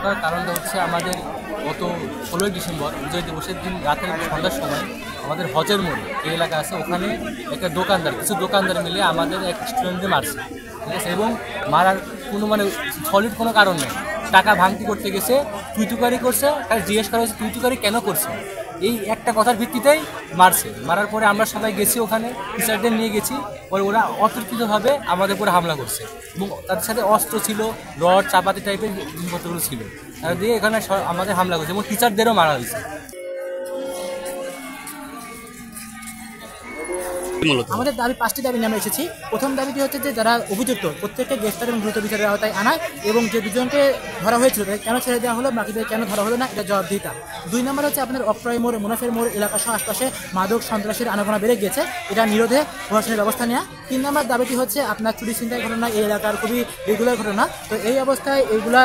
তার কারণটা হচ্ছে আমাদের গত 16ই ডিসেম্বর বিজয় দিবসের দিন রাতের সন্ধ্যার সময় আমাদের হজের মোড় এই এলাকা আছে, ওখানে একটা কিছু দোকানদার মিলে আমাদের এক স্টুডেন্টদের মারছে, ঠিক আছে। এবং মারার কোনো সলিড কোনো কারণ নেই, টাকা ভাঙতি করতে গেছে, তুইতুকারি করছে, তার জিজ্ঞেস করা হয়েছে তুইতুকারি কেন করছে, এই একটা কথার ভিত্তিতেই মারছে। মারার পরে আমরা সবাই গেছি, ওখানে টিচারদের নিয়ে গেছি, পরে ওরা অতর্কিতভাবে আমাদের উপরে হামলা করছে এবং তাদের সাথে অস্ত্র ছিল, রড চাপাতি টাইপের জিনিসপত্রগুলো ছিল, তারা দিয়ে এখানে আমাদের হামলা করছে এবং টিচারদেরও মারা হয়েছে। আমাদের দাবি 5টি দাবি নিয়ে আমরা এসেছি। প্রথম দাবিটি হচ্ছে যে যারা অভিযুক্ত প্রত্যেককে গ্রেফতার এবং দ্রুত বিচারের আওতায় আনায়, এবং যে দুজনকে ধরা হয়েছিল তাদের কেন ছেড়ে দেওয়া হলো, বাকিদের কেন ধরা হলো না, এটা জবাবদিহিতা। 2 নম্বর হচ্ছে আপনার অক্ট্রয় মোড়, মুনাফের মোড় এলাকা সহ আশপাশে মাদক সন্ত্রাসের আনাগোনা বেড়ে গেছে, এটা নিরোধে প্রশাসনের ব্যবস্থা নেওয়া। 3 নম্বর দাবিটি হচ্ছে আপনার চুরি ছিনতাই ঘটনা এই এলাকার খুবই রেগুলার ঘটনা, তো এই অবস্থায় এইগুলা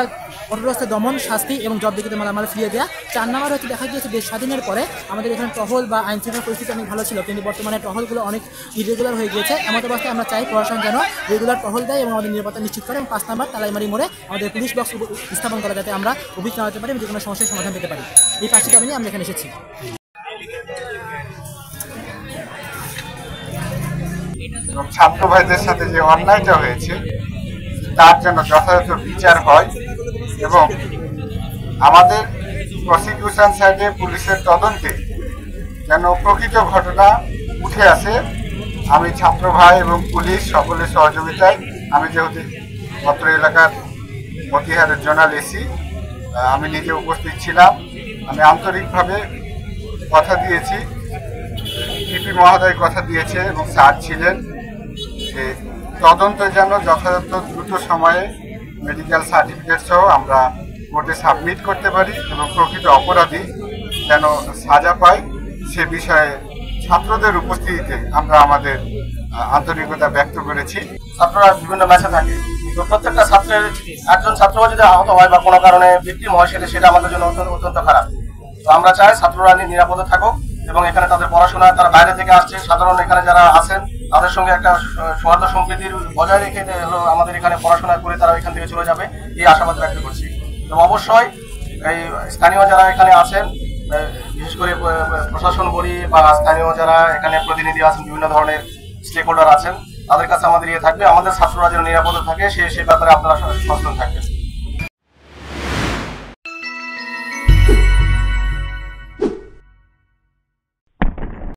কঠোরস্থ দমন, শাস্তি এবং জবাবদিহিতে মালামাল ফিরিয়ে দেওয়া। 4 নম্বর হচ্ছে দেখা গিয়েছে দেশ স্বাধীনের পরে আমাদের এখানে টহল বা আইন শৃঙ্খলা পরিস্থিতি অনেক ভালো ছিল, কিন্তু বর্তমানে টহলগুলো অনেক ইরেগুলার হয়ে গিয়েছে। এমন অবস্থায় আমরা চাই প্রশাসন যেন রেগুলার টহল দেয় এবং আমাদের নিরাপত্তা নিশ্চিত করে। এবং 5 নম্বর তালাইমারি মোড়ে আমাদের পুলিশ বক্স স্থাপন করা, যাতে আমরা অভিযোগ জানাতে পারি এবং যে কোনো সমস্যার সমাধান পেতে পারি। এই 5টি দাবি নিয়ে আমরা এখানে এসেছি। ছাত্র ভাইদের সাথে যে অন্যায়টা হয়েছে তার জন্য যথাযথ বিচার হয় এবং আমাদের প্রসিকিউশন সাইডে পুলিশের তদন্তে যেন প্রকৃত ঘটনা উঠে আসে। আমি ছাত্র ভাই এবং পুলিশ সকলের সহযোগিতায়, আমি যেহেতু অত্র এলাকার মতিহারের জোনাল এসি, আমি নিজে উপস্থিত ছিলাম, আমি আন্তরিকভাবে কথা দিয়েছি, পিপি মহোদয় কথা দিয়েছে এবং স্যার ছিলেন যে তদন্ত যেন যথাযথ দ্রুত সময়ে মেডিকেল সার্টিফিকেট সহ আমরা কোর্টে সাবমিট করতে পারি এবং প্রকৃত অপরাধী যেন সাজা পায় সে বিষয়ে ছাত্রদের উপস্থিতিতে আমরা আমাদের আন্তরিকতা ব্যক্ত করেছি। ছাত্ররা বিভিন্ন ম্যাচে থাকে, তো প্রত্যেকটা ছাত্রের একজন ছাত্র যদি আহত হয় বা কোনো কারণে ভিকটিম হয় সেটা আমাদের জন্য অত্যন্ত খারাপ। তো আমরা চাই ছাত্ররা নিরাপদে থাকুক এবং এখানে তাদের পড়াশোনা, তারা বাইরে থেকে আসছে, সাধারণ এখানে যারা আছেন তাদের সঙ্গে একটা সৌহার্দ্য সম্প্রীতির বজায় রেখে আমাদের এখানে পড়াশোনা করে তারা এখান থেকে চলে যাবে, এই আশাবাদ ব্যক্ত করছি। এবং অবশ্যই এই স্থানীয় যারা এখানে আছেন, বিশেষ করে প্রশাসন বলি বা স্থানীয় যারা এখানে প্রতিনিধি আছেন, বিভিন্ন ধরনের স্টেক হোল্ডার আছেন, তাদের কাছে আমাদের থাকবে আমাদের ছাত্ররা যেন নিরাপদে থাকে সে ব্যাপারে আপনারা সচেতন থাকবেন।